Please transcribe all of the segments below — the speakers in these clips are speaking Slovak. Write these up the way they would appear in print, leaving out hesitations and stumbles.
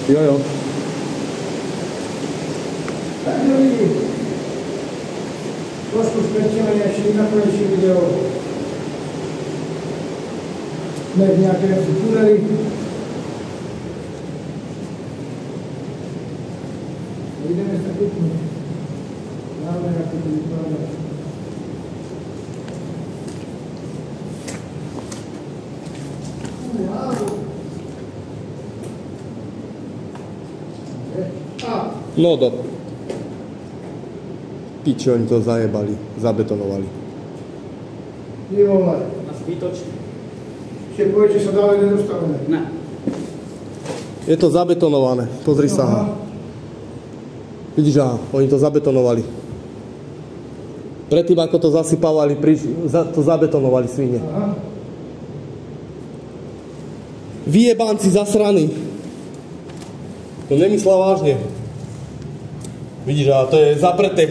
Jo, jo. Tak jo lidi, trošku speciálnější, nakonečný video. Jsme v nějakém tuneli. Jdeme se kupnout. Máme na to vypadat. No do piči, oni to zajebali, zabetonovali. Ty vole. A zbytočne. Ešte povie, že sa dále nedostaneme. Ne. Je to zabetonované, pozri sa. Aha. Vidíš, aha, oni to zabetonovali. Predtým, ako to zasypávali, to zabetonovali svine. Aha. Vyjebánci zasraní. To nemyslela vážne. Vidíš, aha, to je zapreté.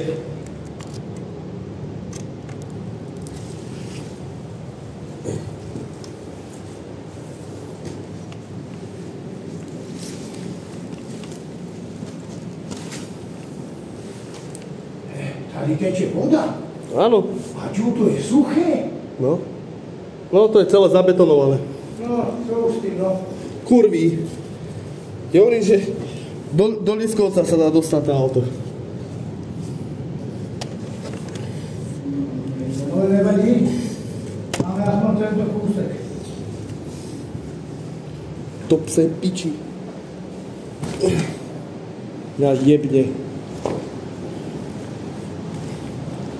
Tady teče voda. Áno. A čo to je suché? No. No, to je celé zabetonované. No, čo už ty, no. Kurví. Ja hovorím, že do Lieskovca sa dá dostať na auto. Ale nevadí. Máme aspoň tento kúsek. To pse piči. Ja jebne.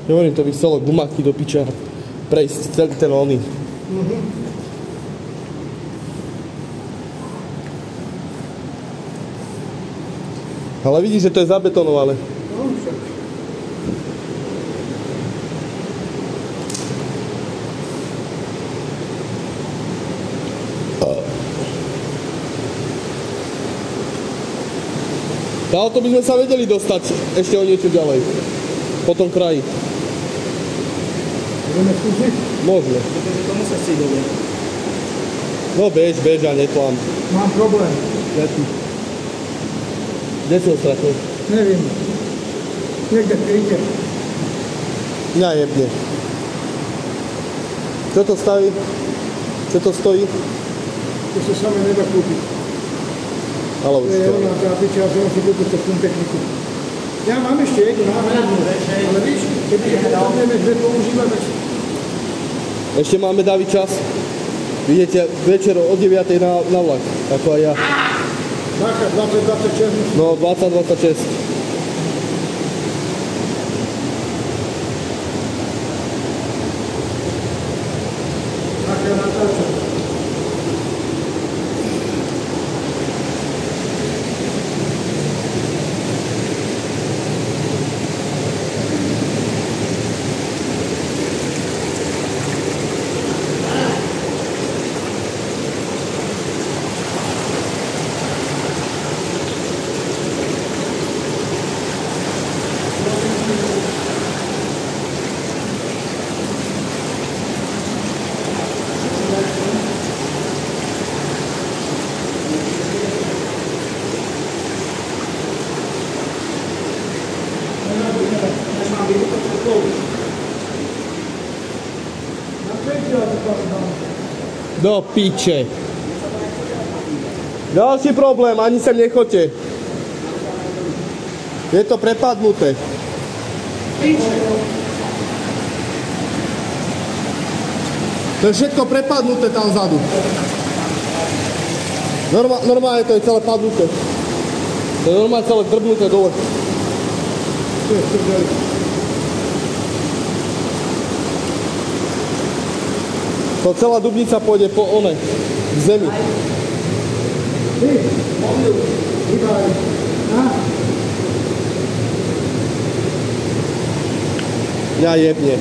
Ja hovorím, to by chcelo gumáky do piča prejsť celý ten oný. Ale vidíš, že to je zabetonované. No, však. To auto by sme sa vedeli dostať ešte o niečo ďalej. Po tom kraji. Budeme skúsiť? Môžeme. Pretože tomu sa chci dovieť. No bež a netlám. Mám problém. Jaký? Kde si ho stratil? Neviem. Niekde v kryte. Mňa jebne. Čo to staví? Čo to stojí? To sa samé nedá kúpiť. Ale To už je to. ona, tá piča, ja som si kúpiť tú techniku. Ja mám ešte jednu náhradnú, ale víš, kebyže potrebujeme dve používať, tak Ešte máme David čas. Vidíte, večer o 9 na vlak. Ako aj ja. Bacha, 20-26. No, 20-26. Bacha, natáčam. Než mám vybuchať plovu. Na pekne, to tam. Do piče. Ďalší problém, ani sem nechoďte. Je to prepadnuté. To je všetko prepadnuté tam vzadu. Normálne to je celé padnuté. To je normálne celé drbnuté dole. To celá Dubnica pôjde po one, v zemi. Ty, hýbaj. Ja jebne.